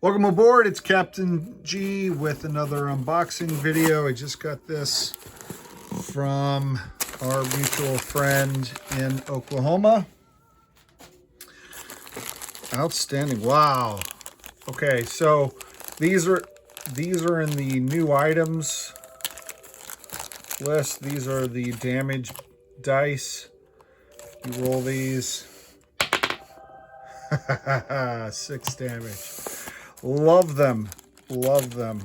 Welcome aboard, it's Captain G with another unboxing video. I just got this from our mutual friend in Oklahoma. Outstanding, wow. Okay, so these are in the new items list. These are the damaged dice. You roll these. 6 damage. Love them. Love them.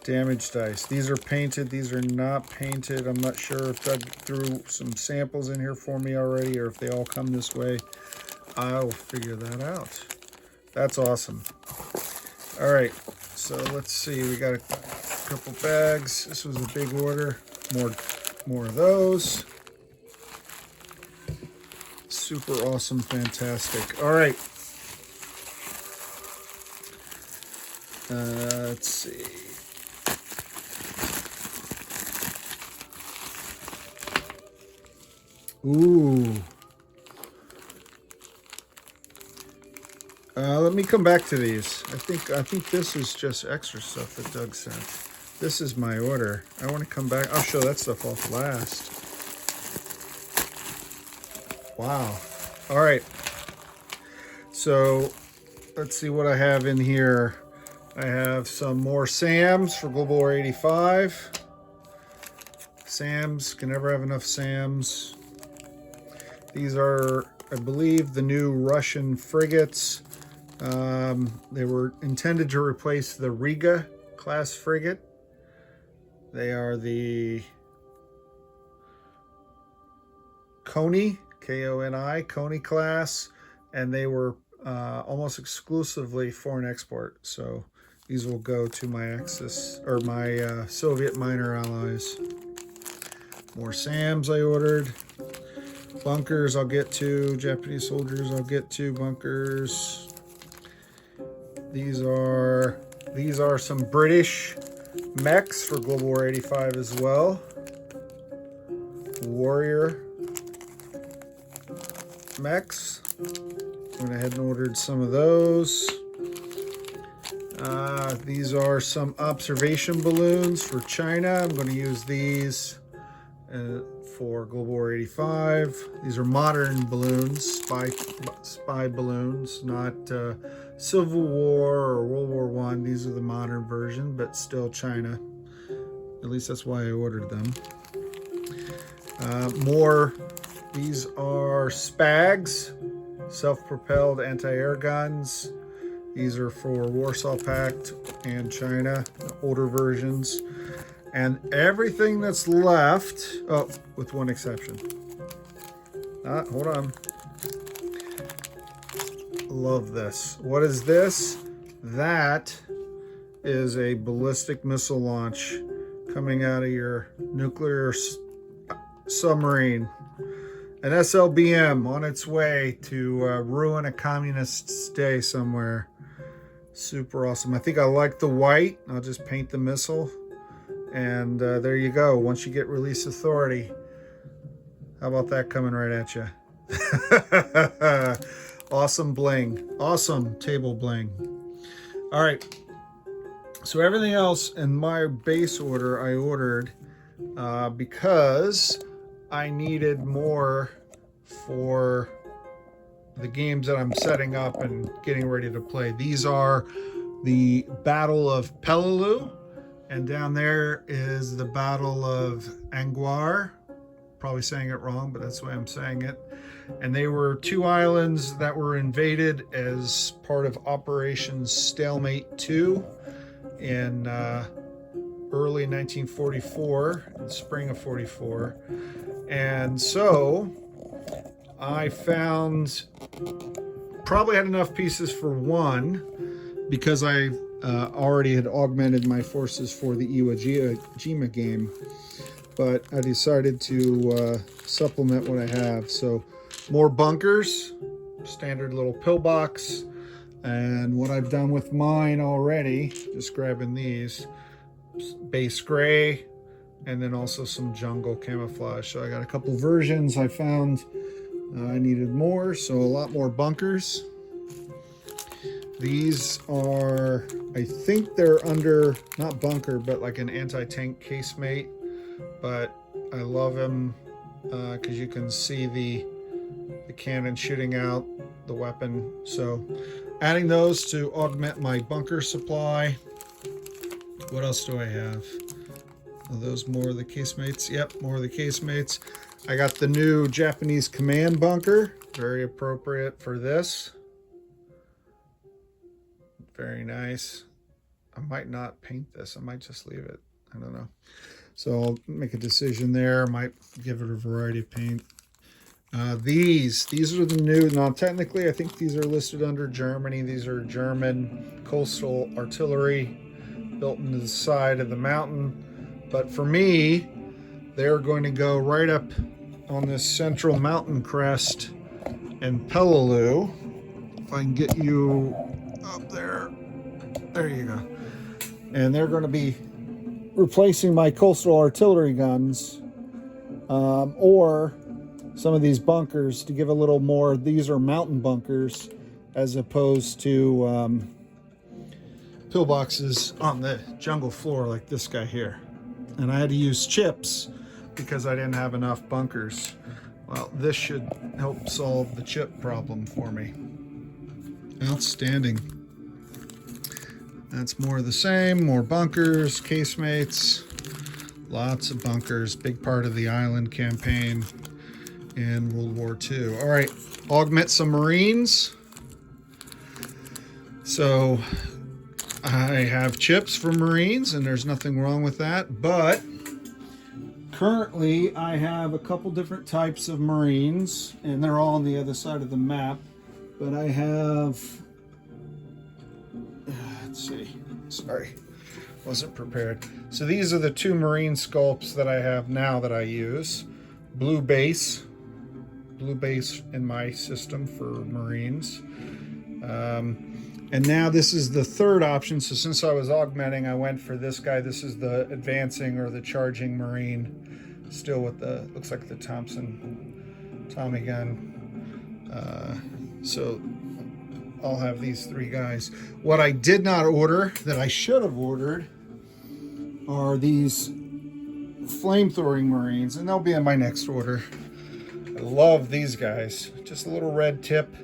Damaged dice. These are painted. These are not painted. I'm not sure if Doug threw some samples in here for me already or if they all come this way. I'll figure that out. That's awesome. All right. So let's see. We got a couple bags. This was a big order. More of those. Super awesome. Fantastic. All right. Let's see. Ooh. Let me come back to these. I think this is just extra stuff that Doug sent. This is my order. I want to come back. I'll show that stuff off last. Wow. All right. So let's see what I have in here. I have some more Sams for Global War 85. Sams, can never have enough Sams. These are, I believe, the new Russian frigates. They were intended to replace the Riga class frigate. They are the Koni, K-O-N-I, Koni class, and they were almost exclusively foreign export. So these will go to my Axis or my Soviet minor allies. More SAMs I ordered. Bunkers I'll get to. Japanese soldiers I'll get to. Bunkers. These are some British mechs for Global War 85 as well. Warrior mechs. Went ahead and ordered some of those. These are some observation balloons for China. I'm going to use these for Global War 85. These are modern balloons, spy balloons, not Civil War or World War I. These are the modern version, but still China. At least that's why I ordered them. These are Spags, self-propelled anti-air guns. These are for Warsaw Pact and China, older versions. And everything that's left, oh, with one exception. Hold on. Love this. What is this? That is a ballistic missile launch coming out of your nuclear submarine. An SLBM on its way to ruin a communist's day somewhere. Super awesome. I think I like the white. I'll just paint the missile. And there you go. Once you get release authority, how about that coming right at you? Awesome bling. Awesome table bling. All right. So everything else in my base order I ordered because I needed more for the games that I'm setting up and getting ready to play. These are the Battle of Peleliu, and down there is the Battle of Angwar. Probably saying it wrong, but that's the way I'm saying it. And they were 2 islands that were invaded as part of Operation Stalemate 2 in early 1944, in spring of 44. And so I probably had enough pieces for one because I already had augmented my forces for the Iwo Jima game, but I decided to supplement what I have. So more bunkers, standard little pillbox, and what I've done with mine already, just grabbing these, base gray, and then also some jungle camouflage. So I got a couple versions. I found I needed more, so a lot more bunkers. These are, I think they're under, not bunker, but like an anti-tank casemate. But I love them because you can see the cannon shooting out the weapon. So adding those to augment my bunker supply. What else do I have? Are those more of the casemates? Yep, more of the casemates. I got the new Japanese command bunker. Very appropriate for this. Very nice. I might not paint this. I might just leave it. I don't know. So I'll make a decision there. I might give it a variety of paint. These are the new. Now, technically, I think these are listed under Germany. These are German coastal artillery built into the side of the mountain. But for me, they're going to go right up on this central mountain crest in Peleliu. If I can get you up there. There you go. And they're going to be replacing my coastal artillery guns or some of these bunkers to give a little more. These are mountain bunkers as opposed to pillboxes on the jungle floor like this guy here. And I had to use chips because I didn't have enough bunkers. Well, this should help solve the chip problem for me. Outstanding. That's more of the same, more bunkers, casemates, lots of bunkers, big part of the island campaign in World War II. All right, augment some Marines. So I have chips for Marines, and there's nothing wrong with that, but currently I have a couple different types of Marines, and they're all on the other side of the map, but I have, let's see, sorry, wasn't prepared. So these are the two Marine sculpts that I have now that I use. Blue base in my system for Marines. And now this is the third option. So since I was augmenting, I went for this guy. This is the advancing or the charging Marine, still with the, looks like the Thompson Tommy gun. So I'll have these three guys. What I did not order that I should have ordered are these flamethrowing Marines, and they'll be in my next order. I love these guys. Just a little red tip.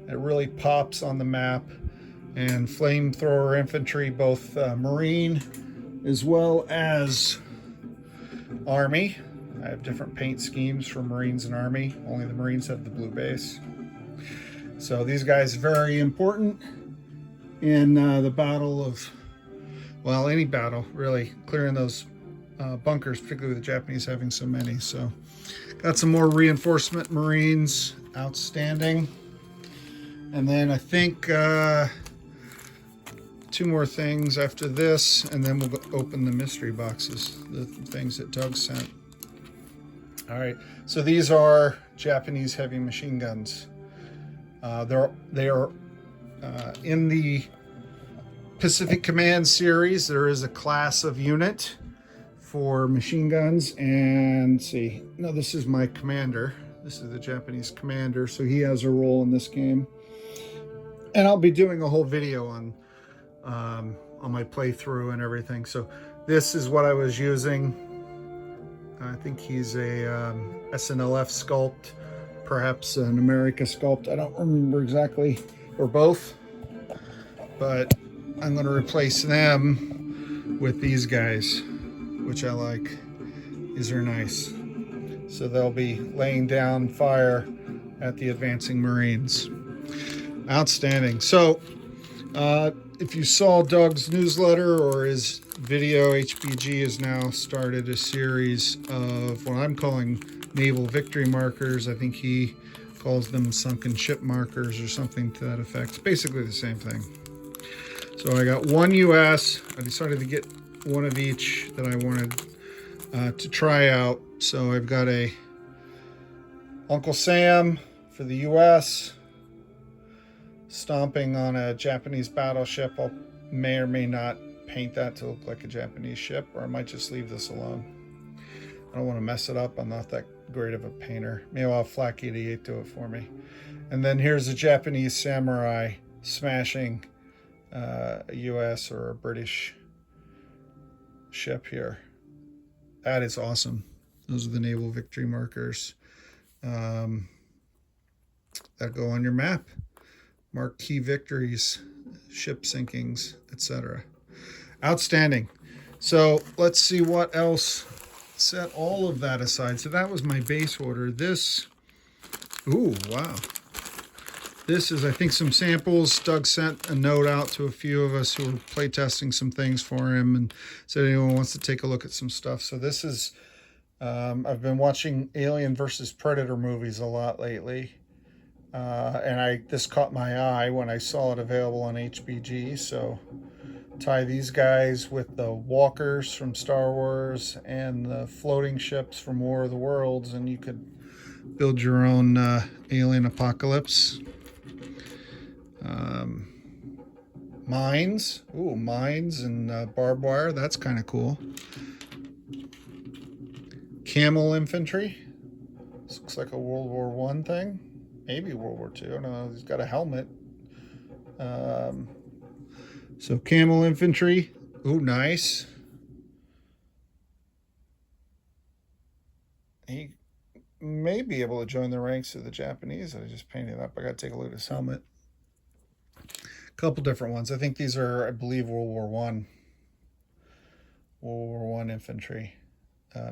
It really pops on the map. And flamethrower infantry, both Marine as well as Army. I have different paint schemes for Marines and Army. Only the Marines have the blue base. So these guys very important in the battle of, well, any battle really, clearing those bunkers, particularly with the Japanese having so many. So got some more reinforcement Marines, outstanding. And then I think two more things after this, and then we'll go open the mystery boxes, the things that Doug sent. All right, so these are Japanese heavy machine guns. They are in the Pacific Command series. There is a class of unit for machine guns, and see, no, this is my commander. This is the Japanese commander, so he has a role in this game. And I'll be doing a whole video on my playthrough and everything. So this is what I was using. I think he's a SNLF sculpt, perhaps an America sculpt. I don't remember exactly, or both. But I'm going to replace them with these guys, which I like. These are nice. So they'll be laying down fire at the advancing Marines. Outstanding. So if you saw Doug's newsletter or his video, HBG has now started a series of what I'm calling naval victory markers. I think he calls them sunken ship markers or something to that effect. It's basically the same thing. So I got one US. I decided to get one of each that I wanted to try out. So I've got a Uncle Sam for the US, stomping on a Japanese battleship. I may or may not paint that to look like a Japanese ship, or I might just leave this alone. I don't want to mess it up. I'm not that great of a painter. Maybe I'll have Flak 88 do it for me. And then here's a Japanese samurai smashing a US or a British ship here. That is awesome. Those are the naval victory markers that go on your map. Mark key victories, ship sinkings, etc. Outstanding. So let's see what else. Set all of that aside. So that was my base order. This, ooh, wow. This is, I think, some samples. Doug sent a note out to a few of us who were playtesting some things for him and said anyone wants to take a look at some stuff. So this is, I've been watching Alien versus Predator movies a lot lately. And this caught my eye when I saw it available on HBG. So tie these guys with the walkers from Star Wars and the floating ships from War of the Worlds, and you could build your own alien apocalypse. Mines. Ooh, mines and barbed wire. That's kind of cool. Camel infantry. This looks like a World War I thing. Maybe World War II. I don't know. He's got a helmet. So camel infantry. Ooh, nice. He may be able to join the ranks of the Japanese. I just painted up. I got to take a look at his helmet. A couple different ones. I think these are, I believe, World War I. World War I infantry.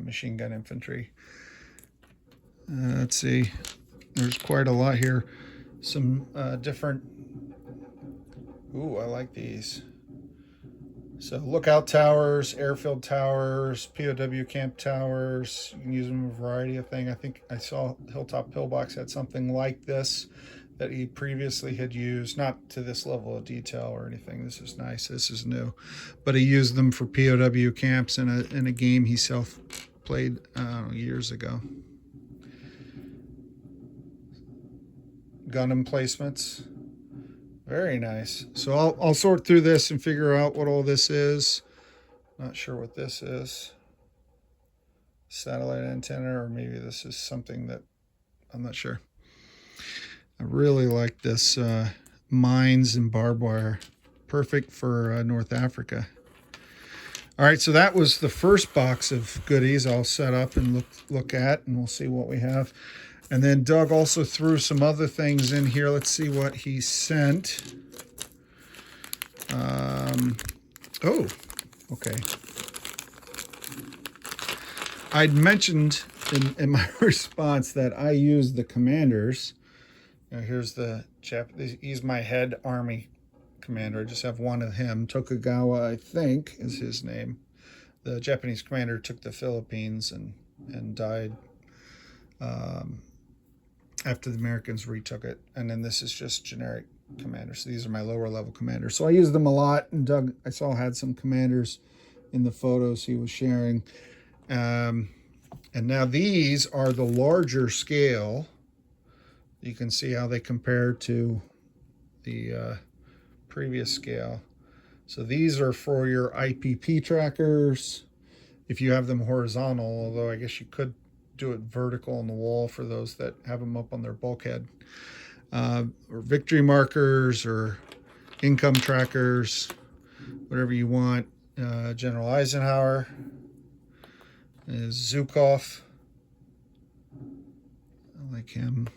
Machine gun infantry. Let's see. There's quite a lot here. Some different... Ooh, I like these. So lookout towers, airfield towers, POW camp towers. You can use them in a variety of things. I think I saw Hilltop Pillbox had something like this that he previously had used, not to this level of detail or anything. This is nice. This is new. But he used them for POW camps in a game he self-played years ago. Gun emplacements. Very nice. So I'll sort through this and figure out what all this is. Not sure what this is. Satellite antenna, or maybe this is something that I'm not sure. I really like this mines and barbed wire. Perfect for North Africa. All right, so that was the first box of goodies I'll set up and look at, and we'll see what we have. And then Doug also threw some other things in here. Let's see what he sent. Oh, okay. I'd mentioned in my response that I use the commanders. Here's the Japanese. He's my head army commander. I just have one of him. Tokugawa, I think, is his name. The Japanese commander took the Philippines and died after the Americans retook it. And then this is just generic commanders. So these are my lower level commanders. So I use them a lot. And Doug, I saw, had some commanders in the photos he was sharing. And now these are the larger scale. You can see how they compare to the previous scale. So these are for your IPP trackers. If you have them horizontal, although I guess you could do it vertical on the wall for those that have them up on their bulkhead, or victory markers or income trackers, whatever you want. General Eisenhower is Zukov. I like him.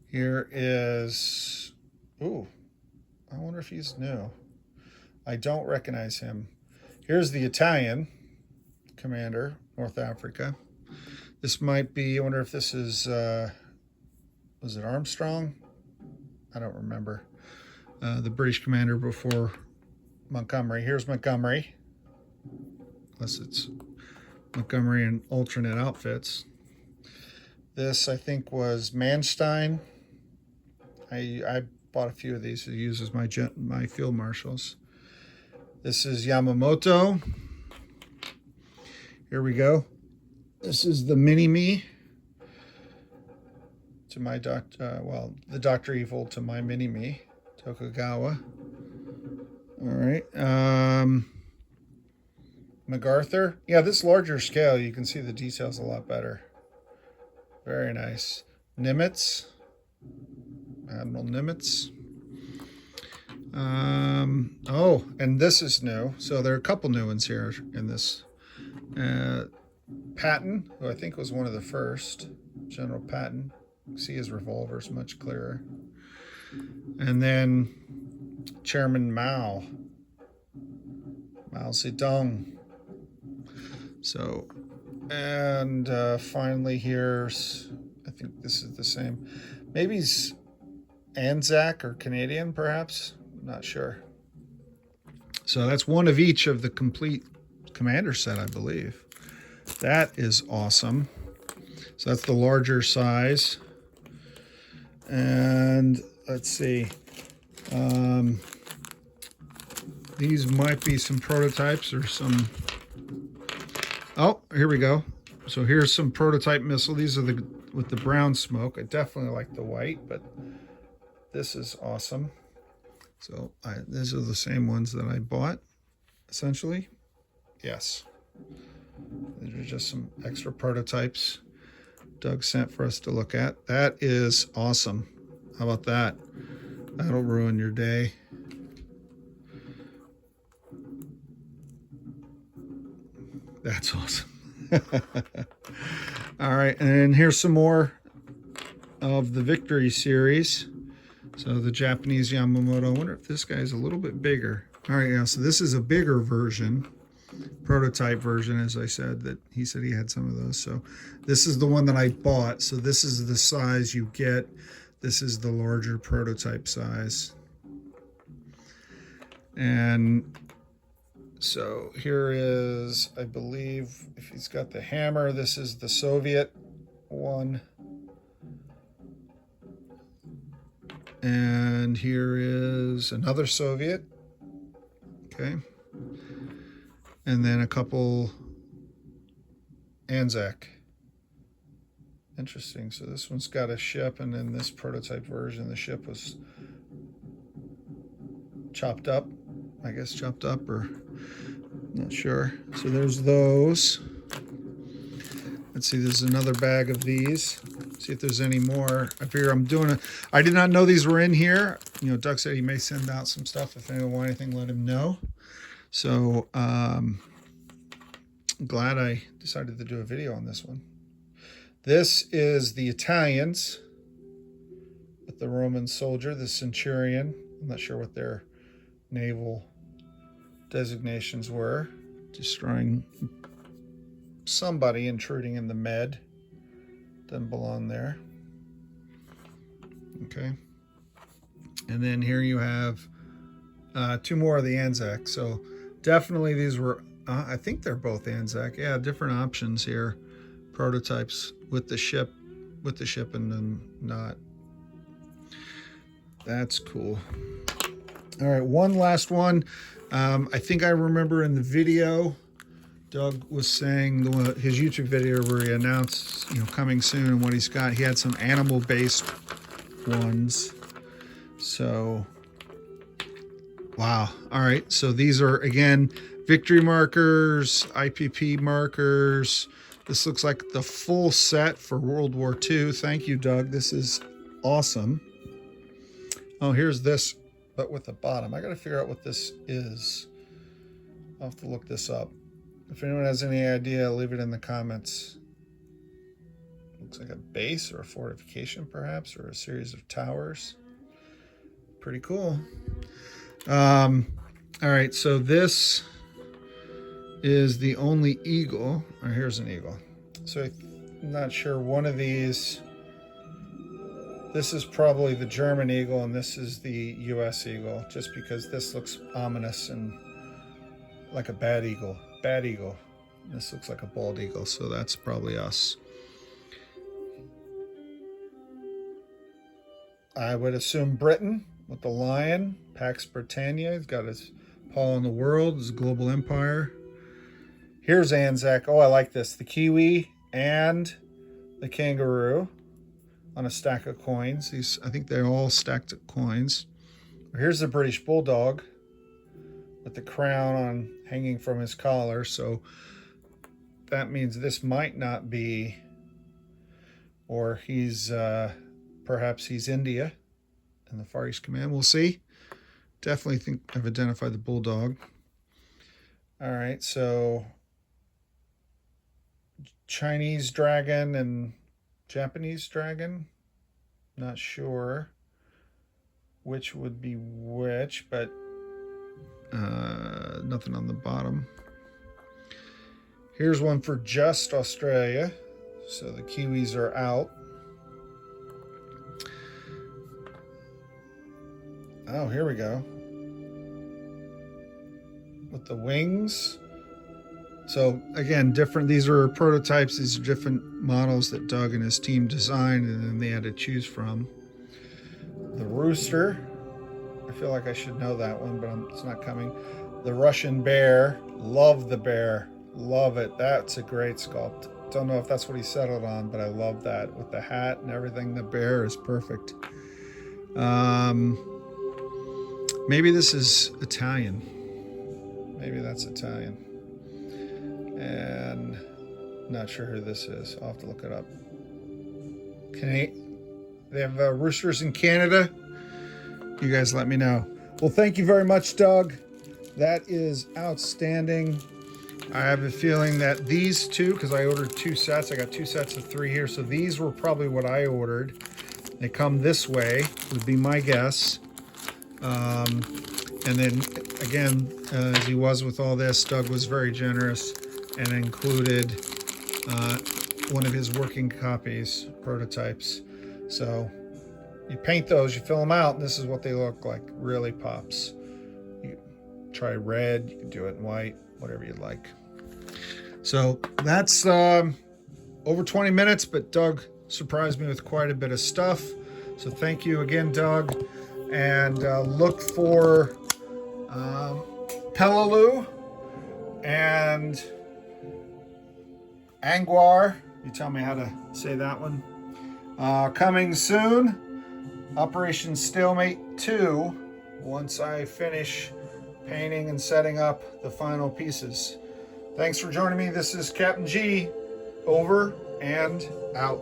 Here is, ooh, I wonder if he's new. I don't recognize him. Here's the Italian commander, North Africa. This might be, I wonder if this is, was it Armstrong? I don't remember. The British commander before Montgomery. Here's Montgomery. Unless it's Montgomery in alternate outfits. This, I think, was Manstein. I bought a few of these to use as my field marshals. This is Yamamoto. Here we go. This is the mini-me to my the Dr. Evil to my mini-me, Tokugawa. All right. MacArthur. Yeah, this larger scale, you can see the details a lot better. Very nice. Nimitz. Admiral Nimitz. Oh, and this is new. So there are a couple new ones here in this. Patton, who I think was one of the first. General Patton. See his revolvers much clearer. And then Chairman Mao. Mao Zedong. So, and finally here's, I think this is the same. Maybe he's Anzac or Canadian, perhaps. I'm not sure. So that's one of each of the complete commander set, I believe. That is awesome. So that's the larger size. And let's see. These might be some prototypes or some... Oh, here we go. So here's some prototype missile. These are the with the brown smoke. I definitely like the white, but this is awesome. So these are the same ones that I bought, essentially. Yes. These are just some extra prototypes Doug sent for us to look at. That is awesome. How about that? That'll ruin your day. That's awesome. All right, and here's some more of the Victory series. So the Japanese Yamamoto. I wonder if this guy is a little bit bigger. All right, yeah, so this is a bigger version, prototype version, as I said, that he said he had some of those. So this is the one that I bought. So this is the size you get. This is the larger prototype size. And so here is, I believe, if he's got the hammer, this is the Soviet one. And here is another Soviet. Okay. And then a couple Anzac. Interesting. So this one's got a ship, and in this prototype version, the ship was chopped up. I guess chopped up, or not sure. So there's those. Let's see, there's another bag of these. See if there's any more. I figure I'm doing a... I did not know these were in here. You know, Doug said he may send out some stuff. If anyone wants anything, let him know. So, glad I decided to do a video on this one. This is the Italians with the Roman soldier, the centurion. I'm not sure what their naval designations were. Destroying somebody intruding in the Med. Doesn't belong there. Okay. And then here you have two more of the Anzac. So definitely these were, I think they're both Anzac. Yeah, different options here. Prototypes with the ship and then not. That's cool. All right, one last one. I think I remember in the video, Doug was saying his YouTube video where he announced, you know, coming soon and what he's got. He had some animal-based ones. So, wow. All right. So these are, again, victory markers, IPP markers. This looks like the full set for World War II. Thank you, Doug. This is awesome. Oh, here's this, but with the bottom. I got to figure out what this is. I'll have to look this up. If anyone has any idea, leave it in the comments. Looks like a base or a fortification, perhaps, or a series of towers. Pretty cool. All right, so this is the only eagle. Oh, here's an eagle. So I'm not sure, one of these, this is probably the German eagle and this is the US eagle, just because this looks ominous and like a bad eagle. Bad eagle. This looks like a bald eagle, so that's probably us. I would assume Britain with the lion, Pax Britannia. He's got his paw on the world, his global empire. Here's Anzac. Oh, I like this. The kiwi and the kangaroo on a stack of coins. These, I think they're all stacked coins. Here's the British bulldog with the crown on hanging from his collar. So that means this might not be, or he's perhaps he's India in the Far East Command. We'll see. definitely think I've identified the bulldog. All right, so Chinese dragon and Japanese dragon. Not sure which would be which, but nothing on the bottom. Here's one for just Australia. So the Kiwis are out. Oh, here we go. With the wings. So again, different, these are prototypes. These are different models that Doug and his team designed, and then they had to choose from. The rooster. I feel like I should know that one, but it's not coming. The Russian bear. Love the bear. Love it. That's a great sculpt. Don't know if that's what he settled on, but I love that with the hat and everything. The bear is perfect. Maybe this is Italian. Maybe that's Italian. And not sure who this is. I'll have to look it up. They have roosters in Canada. You guys let me know. Well, thank you very much, Doug. That is outstanding. I have a feeling that these two, because I ordered 2 sets, I got 2 sets of 3 here, so these were probably what I ordered. They come this way, would be my guess. And then again, as he was with all this, Doug was very generous and included one of his working copies, prototypes. So you paint those, you fill them out, and this is what they look like. Really pops. You try red, you can do it in white, whatever you'd like. So that's over 20 minutes, but Doug surprised me with quite a bit of stuff. So thank you again, Doug. And look for Peleliu and Angwar. You tell me how to say that one. Coming soon. Operation Stalemate 2, once I finish painting and setting up the final pieces. Thanks for joining me. This is Captain G, over and out.